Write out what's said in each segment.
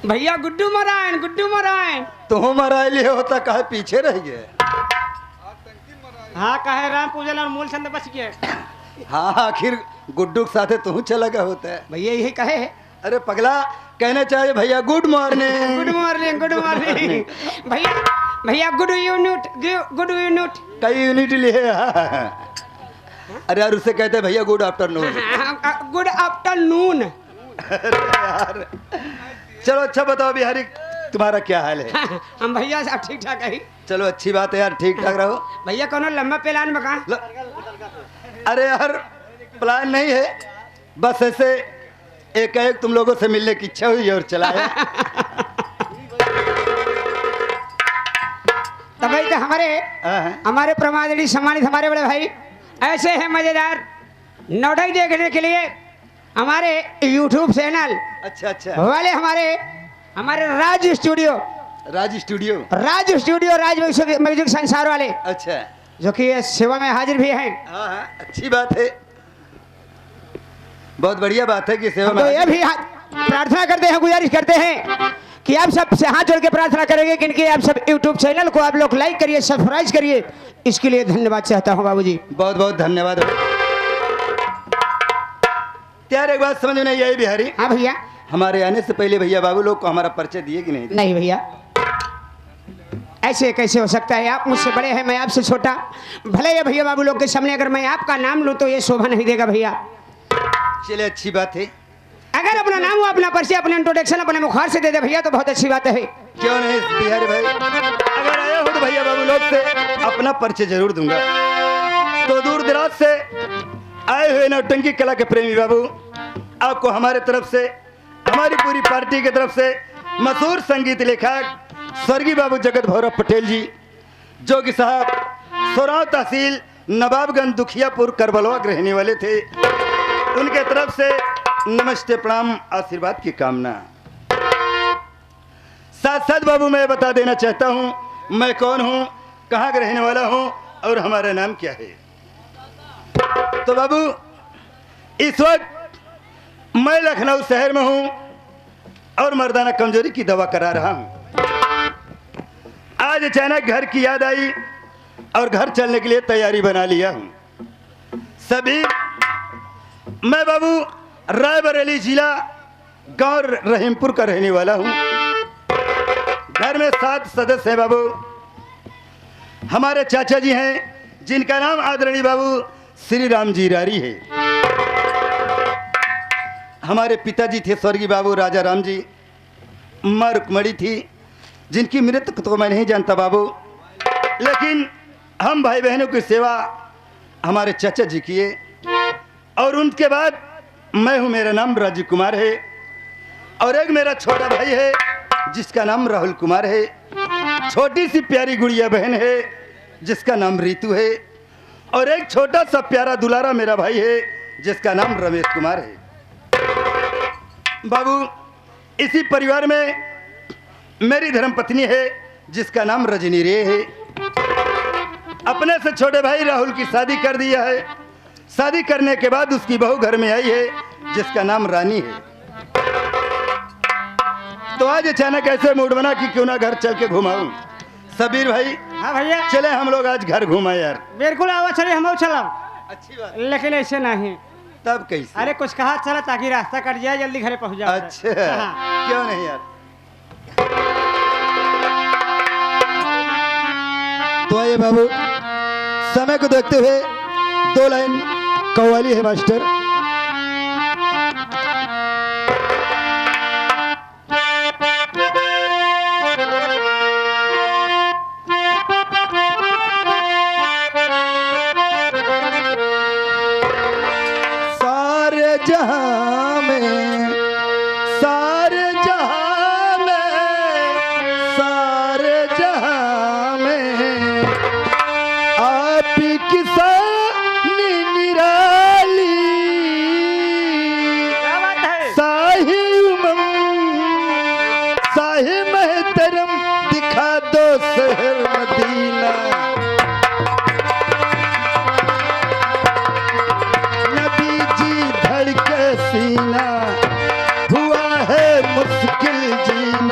भैया गुड्डू मरायन गुड्डू मरायन। तुम मराए लिए होता कहे पीछे रह गए। हाँ कहे राम पूजन और मूल छंद बच गए। हाँ आखिर गुड्डू के साथे तू चला गया होता है। भैया यही कहे है। अरे पगला कहना चाहिए भैया good morning. Good morning good morning. भैया भैया गुड यूनिट गुड यूनिट कई यूनिट लिए। अरे यार उससे कहते भैया गुड आफ्टरनून। Good afternoon. अरे यार चलो अच्छा बताओ बिहारी तुम्हारा क्या हाल है? हम भैया सब ठीक ठाक है। चलो अच्छी बात है यार ठीक ठाक रहो। भैया कोनो लंबा प्लान बका? अरे यार प्लान नहीं है बस ऐसे एक तुम लोगों से मिलने की इच्छा हुई और चला है। तो भाई तो हमारे प्रमादनी सम्मानित हमारे बड़े भाई ऐसे हैं मजेदार नौटंकी देखने के लिए हमारे YouTube चैनल अच्छा अच्छा वाले हमारे राज स्टूडियो राज म्यूजिक संसार वाले अच्छा जो कि ये सेवा में हाजिर भी हैं। हाँ हाँ अच्छी बात है बहुत बढ़िया बात है कि सेवा तो ये भी प्रार्थना करते हैं गुजारिश करते हैं कि आप सब से हाथ जोड़ के प्रार्थना करेंगे कि इनके आप सब YouTube चैनल को आप लोग लाइक करिए सब्सक्राइब करिए। इसके लिए धन्यवाद चाहता हूँ बाबूजी। बहुत बहुत धन्यवाद। यार एक बात समझ में नहीं आई बिहारी। हाँ भैया हमारे आने से पहले भैया बाबू लोग को हमारा परिचय दिए कि नहीं? नहीं भैया ऐसे कैसे हो सकता है। आप मुझसे बड़े हैं मैं आपसे छोटा। भले ये भैया बाबू लोग के सामने अगर मैं आपका नाम लूँ तो ये शोभा नहीं देगा भैया। चले अच्छी बात है। अगर अपना नाम हो अपना परिचय अपना इंट्रोडक्शन अपने मुखार से दे दे भैया तो बहुत अच्छी बात है। क्यों नहीं बिहारी भाई अगर आया हो तो भैया बाबू लोग से अपना परिचय जरूर दूंगा। तो दूर दराज से आए हुए नौटंकी कला के प्रेमी बाबू आपको हमारे तरफ से हमारी पूरी पार्टी की तरफ से मशहूर संगीत लेखक स्वर्गीय बाबू जगत भैरव पटेल जी जो कि साहब सोराव तहसील नवाबगंज दुखियापुर करबलवा के रहने वाले थे उनके तरफ से नमस्ते प्रणाम आशीर्वाद की कामना। साथ साथ बाबू मैं बता देना चाहता हूँ मैं कौन हूँ कहाँ का रहने वाला हूँ और हमारा नाम क्या है। तो बाबू इस वक्त मैं लखनऊ शहर में हूँ और मर्दाना कमजोरी की दवा करा रहा हूँ। आज अचानक घर की याद आई और घर चलने के लिए तैयारी बना लिया हूँ। सभी मैं बाबू रायबरेली जिला गांव रहीमपुर का रहने वाला हूँ। घर में 7 सदस्य हैं बाबू। हमारे चाचा जी हैं जिनका नाम आदरणीय बाबू श्री राम जी रारी है। हमारे पिताजी थे स्वर्गीय बाबू राजा राम जी। माँ रुक्मणी थी जिनकी मृत्यु तो मैं नहीं जानता बाबू लेकिन हम भाई बहनों की सेवा हमारे चाचा जी किए और उनके बाद मैं हूँ। मेरा नाम राजीव कुमार है और एक मेरा छोटा भाई है जिसका नाम राहुल कुमार है। छोटी सी प्यारी गुड़िया बहन है जिसका नाम रीतू है और एक छोटा सा प्यारा दुलारा मेरा भाई है जिसका नाम रमेश कुमार है। बाबू इसी परिवार में मेरी धर्मपत्नी है जिसका नाम रजनी रे है। अपने से छोटे भाई राहुल की शादी कर दिया है। शादी करने के बाद उसकी बहू घर में आई है जिसका नाम रानी है। तो आज अचानक ऐसे मूड बना कि क्यों ना घर चल के घुमाऊं। सबीर भाई हाँ भैया चले हम लोग आज घर घुमाए यार। बिल्कुल आवा चले हम चला अच्छी बात लेकिन ऐसे नहीं। तब कैसे? अरे कुछ कहा चला ताकि रास्ता कट जाए जल्दी घरे पहुंच जाओ। अच्छा हाँ। क्यों नहीं यार। तो आइए बाबू समय को देखते हुए 2 लाइन कव्वाली है मास्टर। सारे जहां में सारे जहां में सारे जहां में आप की निराली क्या बात है। साही उमंग साही महतरम दिखा दो शहर मदीना। नबी जी धड़के सीना हुआ है मुश्किल जीना।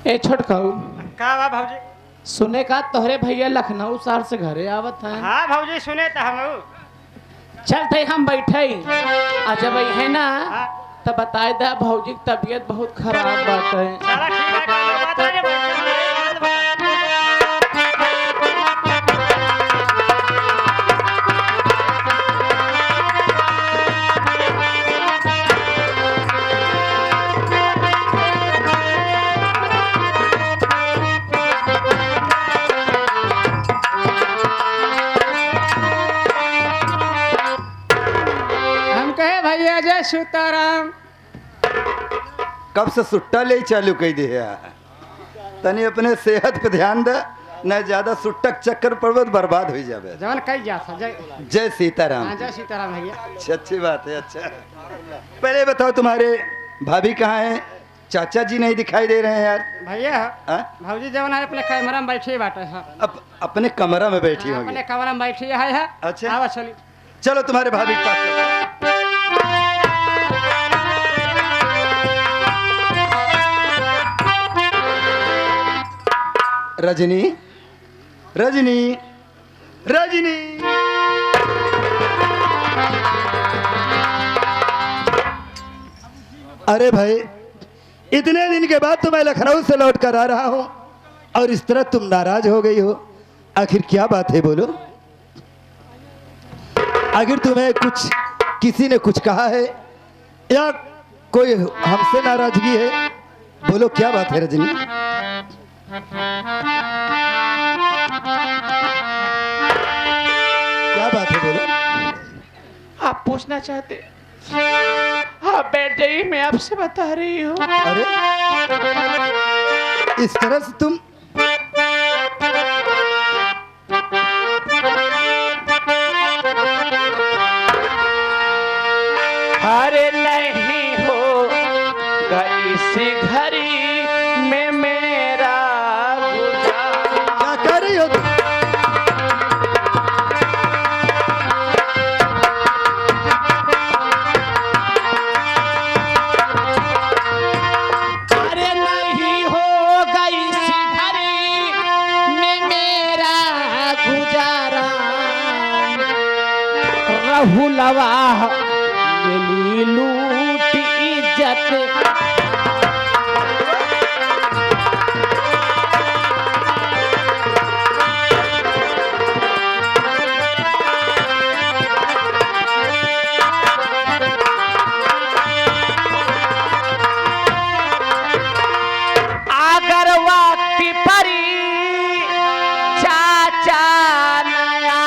ए छोटकाऊ का बा भाऊजी? सुने का तोहरे भैया लखनऊ शहर से घरे आवत है। हाँ भाऊजी सुने तो हम चल थे हम बैठे आ जब है ना हाँ। तो बताए दा भौजी की तबीयत बहुत खराब बात है। चला ठीक है कोई बात नहीं हम कहे भैया जय सीताराम। कब से सुट्टा ले चालू कर दिया तनी अपने सेहत पे ध्यान दे न ज्यादा सुट्टक चक्कर पर्वत बर्बाद हो जावे। जवन कही जा जय जय सीताराम। हाँ, जय सीताराम भैया। अच्छी बात है। अच्छा पहले बताओ तुम्हारे भाभी कहाँ हैं? चाचा जी नहीं दिखाई दे रहे हैं यार। भैया हाँ? भाऊजी जवन है अपने कमरा में बैठे बाटे है। अपने कमरा में बैठी हाँ, होंगी। अपने कमरा में बैठी है। अच्छा। आवा चली। चलो तुम्हारे भाभी के पास चलो। रजनी रजनी रजनी अरे भाई इतने दिन के बाद तो मैं लखनऊ से लौट कर आ रहा हूं और इस तरह तुम नाराज हो गई हो। आखिर क्या बात है बोलो। आखिर तुम्हें कुछ किसी ने कुछ कहा है या कोई हमसे नाराजगी है? बोलो क्या बात है रजनी। क्या बात है बोलो। आप पूछना चाहते? आप बैठ जाइए मैं आपसे बता रही हूँ। अरे इस तरह से तुम अरे नहीं होगा इस घड़ी में मेरा गुजारा। क्या कर रही हो तुम? अरे नहीं होगा इस घड़ी में मेरा गुजारा। रहुलवा मिली लूट इज्जत। अगर वक्त परी चाचा नया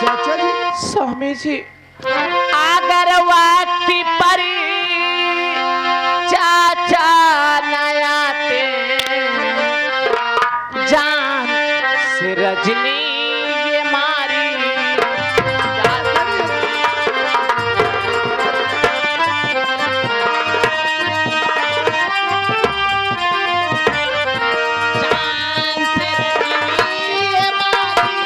चाचा जी स्वामी जी अगर वक्त परी चाचा नया जान से रजनी ये मारी। जान से रजनी ये मारी।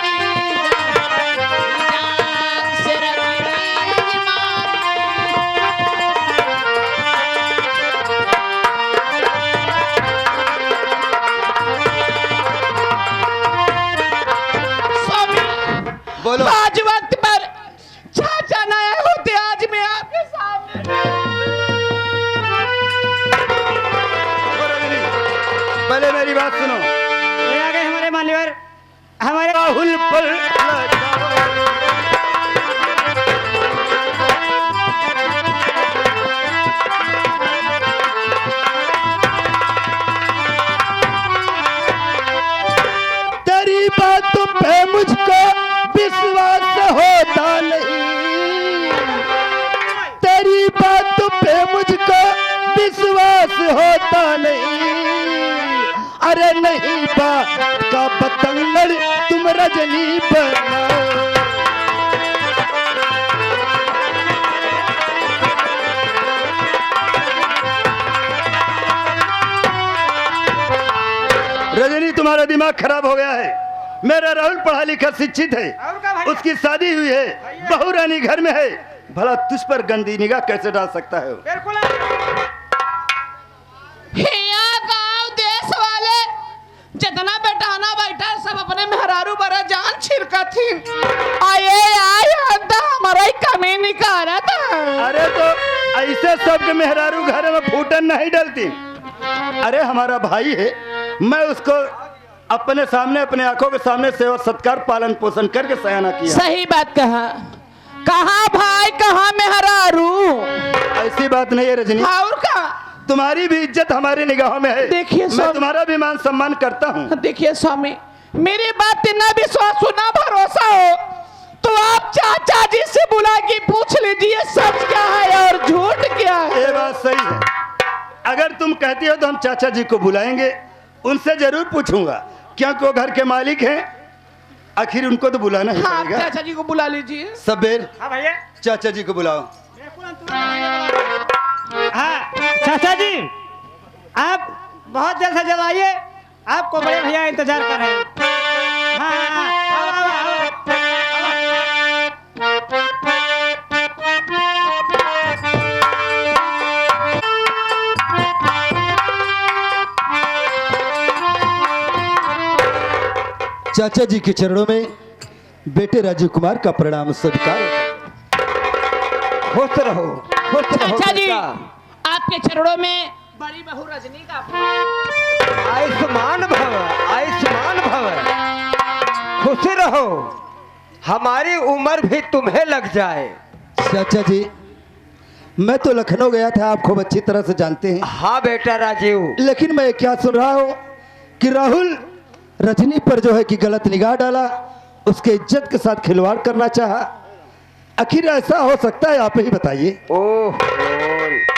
जान से रजनी ये स्वामी बोलो। आज वक्त पर चाचा नया होते आज मैं आपके सामने। रजनी, पहले मेरी बात सुनो। ये आ गए हमारे मान्यवर हमारे राहुल पर तेरी बातों पे मुझको विश्वास होता नहीं। तेरी बातों पे मुझको विश्वास होता नहीं। अरे नहीं बात का बतंगड़ तुम रजनी बना। रजनी तुम्हारा दिमाग खराब हो गया है। मेरा राहुल पढ़ा लिखा शिक्षित है। और क्या भैया? उसकी शादी हुई है, बहू रानी घर में है। भला तुझ पर गंदी निगाह कैसे डाल सकता है? बिल्कुल जितना बेटाना बैठा सब अपने मेहरारू बरा जान छिड़का थी आए अंदा हमारा ही कमी निकाला था। अरे तो ऐसे सबके मेहरारू घर में फूटन नहीं डलती। अरे हमारा भाई है, मैं उसको अपने सामने अपने आंखों के सामने सेवा सत्कार पालन पोषण करके सयाना किया। सही बात कहा। कहाँ भाई कहाँ मेहरारू? ऐसी बात नहीं है रजनी, और का तुम्हारी भी इज्जत हमारी निगाहों में है। देखिए मैं स्वामी, तुम्हारा भी मान सम्मान करता हूँ। देखिए स्वामी, मेरी बात पे ना विश्वास हो ना भरोसा हो तो आप चाचा जी से बुला के पूछ लीजिए सच क्या है और झूठ क्या है। ये बात सही है। अगर तुम कहती हो तो हम चाचा जी को बुलाएंगे, उनसे जरूर पूछूंगा क्योंकि वो घर के मालिक हैं। आखिर उनको तो बुलाना ही हाँ, पड़ेगा। चाचा जी को बुला लीजिए। सबेर हाँ भैया। चाचा जी को बुलाओ। हाँ चाचा जी, आप बहुत जल्द से जल्द आइए, आपको बड़े भैया इंतजार कर रहे हैं। हाँ हाँ, आओ, आओ, चाचा जी के चरणों में बेटे राजीव कुमार का प्रणाम स्वीकार। खुश रहो, खुश रहो चाचा जी, बेटा। आपके चरणों में बड़ी बहू रजनी का आयुष्मान भव, आयुष्मान भव, खुश रहो, हमारी उम्र भी तुम्हें लग जाए। चाचा जी, मैं तो लखनऊ गया था, आप खूब अच्छी तरह से जानते हैं। हाँ बेटा राजीव, लेकिन मैं क्या सुन रहा हूँ कि राहुल रजनी पर जो है कि गलत निगाह डाला, उसके इज्जत के साथ खिलवाड़ करना चाहा। आखिर ऐसा हो सकता है? आप ही बताइए। ओह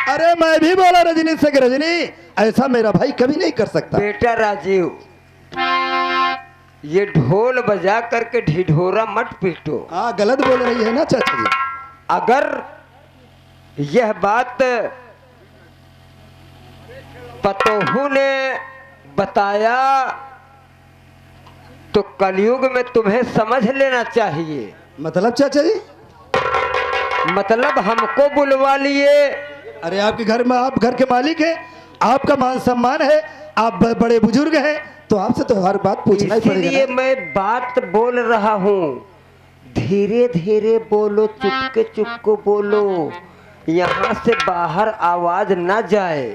अरे मैं भी बोला रजनी से कि रजनी, ऐसा मेरा भाई कभी नहीं कर सकता। बेटा राजीव, ये ढोल बजा करके ढिढोरा मत पीटो। हाँ, गलत बोल रही है ना चाचा जी। अगर यह बात पतोहू ने बताया तो कलयुग में तुम्हें समझ लेना चाहिए। मतलब चाचा जी? मतलब हमको बुलवा लिए। अरे आपके घर में, आप घर के मालिक हैं, आपका मान सम्मान है, आप बड़े बुजुर्ग हैं, तो आपसे तो हर बात पूछना ही पड़ेगा इसीलिए ना। मैं बात बोल रहा हूँ, धीरे धीरे बोलो, चुपके चुपको बोलो, यहाँ से बाहर आवाज न जाए,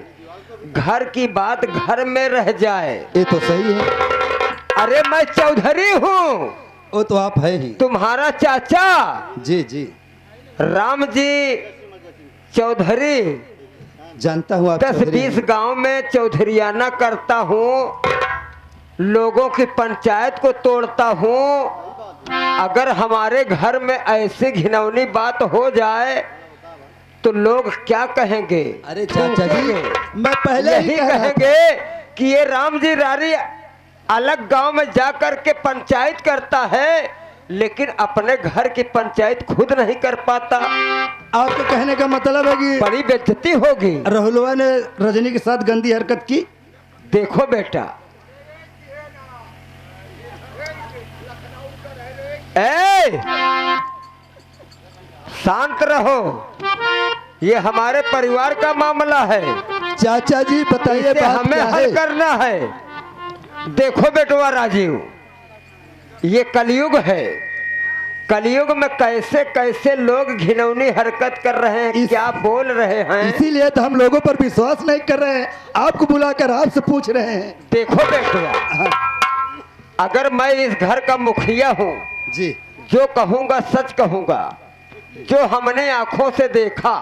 घर की बात घर में रह जाए। ये तो सही है। अरे मैं चौधरी हूँ, वो तो आप है ही। तुम्हारा चाचा जी जी, राम जी चौधरी। जानता हूँ आप 10-20 गांव में चौधरियाना करता हूँ, लोगों की पंचायत को तोड़ता हूँ। अगर हमारे घर में ऐसी घिनौनी बात हो जाए तो लोग क्या कहेंगे? अरे चाचा जी, मैं पहले ही यही कह रहा था। कहेंगे कि ये राम जी रारी अलग गांव में जाकर के पंचायत करता है, लेकिन अपने घर की पंचायत खुद नहीं कर पाता। आपके कहने का मतलब है कि बड़ी बेइज्जती होगी। राहुलवा ने रजनी के साथ गंदी हरकत की। देखो बेटा, ए शांत रहो, ये हमारे परिवार का मामला है, चाचा जी बताइए इसे बात हमें क्या हल है? करना है। देखो बेटवा राजीव, ये कलयुग है, कलयुग में कैसे कैसे लोग घिनौनी हरकत कर रहे हैं, क्या बोल रहे हैं। इसीलिए तो हम लोगों पर विश्वास नहीं कर रहे हैं, आपको बुलाकर आपसे पूछ रहे हैं। देखो बेटवा, अगर मैं इस घर का मुखिया हूँ, जी, जो कहूँगा सच कहूँगा, जो हमने आंखों से देखा,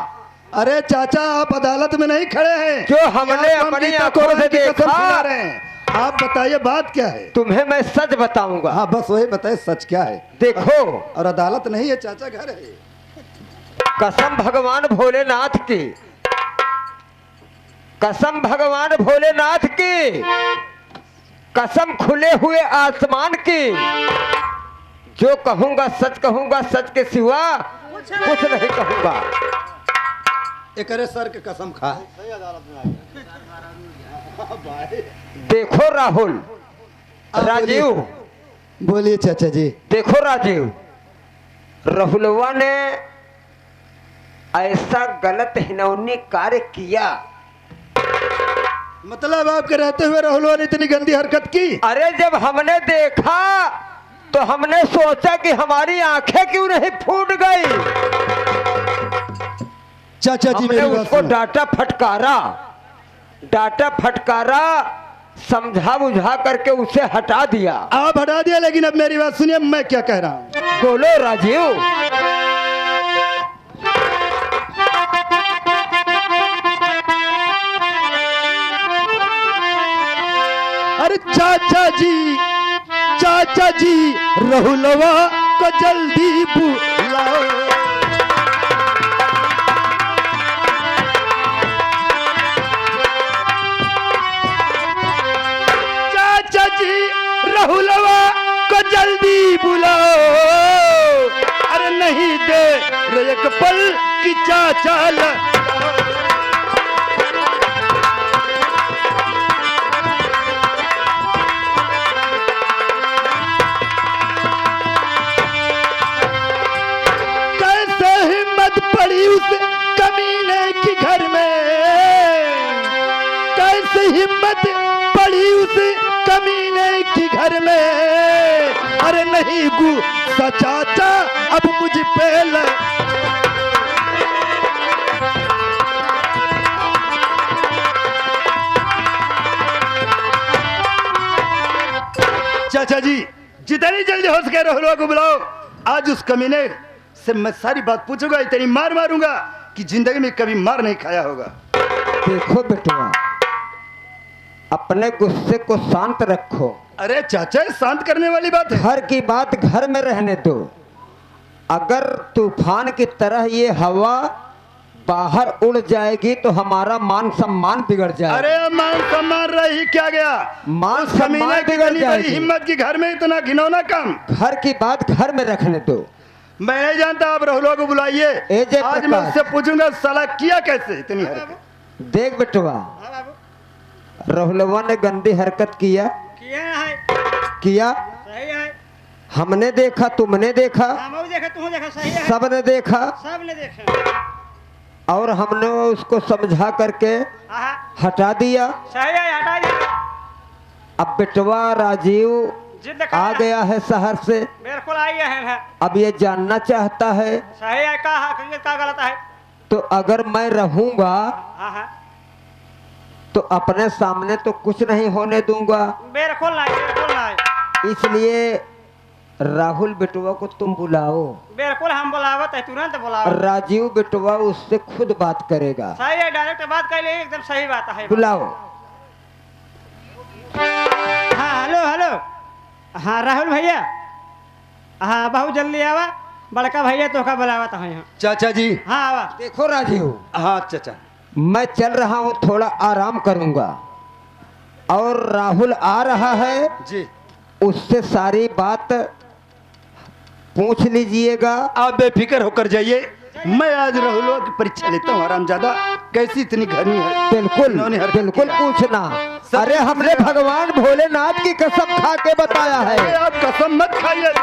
अरे चाचा आप अदालत में नहीं खड़े हैं, जो हमने आप अपनी गीता आंखों कुरान से की कसम देखा। सुना रहे हैं। आप बताइए बात क्या है? तुम्हें मैं सच बताऊंगा। हाँ बस वही बताइए सच क्या है। देखो, और अदालत नहीं है चाचा, घर है। कसम भगवान भोलेनाथ की, कसम भगवान भोलेनाथ की, कसम खुले हुए आसमान की, जो कहूंगा सच कहूंगा, सच के सिवा कुछ नहीं कहूंगा। एक सर के कसम खा। देखो राहुल, आप राजीव, बोलिए चाचा जी। देखो राजीव, राहुलवा ने ऐसा गलत हिनौनी कार्य किया मतलब आपके रहते हुए राहुलवा ने इतनी गंदी हरकत की? अरे जब हमने देखा तो हमने सोचा कि हमारी आंखें क्यों नहीं फूट गई। चाचा जी हमने मेरी बात उसको सुनो। डांटा फटकारा, समझा बुझा करके उसे हटा दिया। आप हटा दिया, लेकिन अब मेरी बात सुनिए, मैं क्या कह रहा हूँ। बोलो राजीव। अरे चाचा जी राहुलवा को जल्दी बुलाओ। चाचा जी राहुलवा को जल्दी बुलाओ। अरे नहीं दे रे एक पल की चाचा पड़ी उस कमीने की घर में, कैसे हिम्मत पड़ी उस कमीने की घर में। अरे नहीं गुस्सा चाचा अब मुझ पे ल चाचा जी जितनी जल्दी हो सके राहुलवा को बुलाओ। आज उस कमीने से मैं सारी बात पूछूंगा, इतनी मार मारूंगा कि जिंदगी में कभी मार नहीं खाया होगा। देखो बेटवा, अपने गुस्से को शांत रखो। अरे चाचा शांत करने वाली बात है। घर की बात घर में रहने दो। अगर तूफान की तरह ये हवा बाहर उड़ जाएगी तो हमारा मान सम्मान बिगड़ जाएगा। अरे मान सम्मान रही क्या गया, मान उस कमीने सम्मान की बिगड़ बड़ी जाएगी। हिम्मत की घर में इतना घिनौना काम। घर की बात घर में रखने दो। मैं नहीं जानता, आप राहुलवा को बुलाइए। ए जय आज मैं प्रकाश। उससे पूछूंगा साला किया कैसे इतनी हरकत। देख बेटवा, राहुलवा ने गंदी हरकत किया। सही है। हमने देखा, तुमने देखा, हम देखा, तू देखा, सही है। सबने देखा सबने देखा। और हमने उसको समझा करके हाँ, हटा दिया। सही है, हटा दिया। अब बेटवा राजीव जिद आ गया है शहर से। बिल्कुल आई है। अब ये जानना चाहता है सही है, क्या गलत है। तो अगर मैं रहूंगा हाँ, तो अपने सामने तो कुछ नहीं होने दूंगा। बिल्कुल नहीं। इसलिए राहुल बेटवा को तुम बुलाओ। बिल्कुल हम बुलावत है, तुरंत बुलाओ। राजीव बेटवा उससे खुद बात करेगा। सही है, डायरेक्ट बात कर लिए, एकदम सही बात है। बुलाओ। हाँ, हेलो। हाँ राहुल भैया, हाँ बहुत जल्दी आवा। बड़का भैया तो का बुलावत है यहाँ। चाचा जी। हाँ आवा। देखो राजीव, हाँ चाचा, मैं चल रहा हूँ, थोड़ा आराम करूंगा और राहुल आ रहा है जी। उससे सारी बात पूछ लीजिएगा। आप बेफिक्र होकर जाइए, मैं आज राहुलवा की परीक्षा लेता हूँ। आरामजादा कैसी इतनी घनी है। बिल्कुल इन्होंने हरकत बिल्कुल किया। पूछना। अरे हमने भगवान भोलेनाथ की कसम खा के बताया अरे है। आप कसम मत खाइए।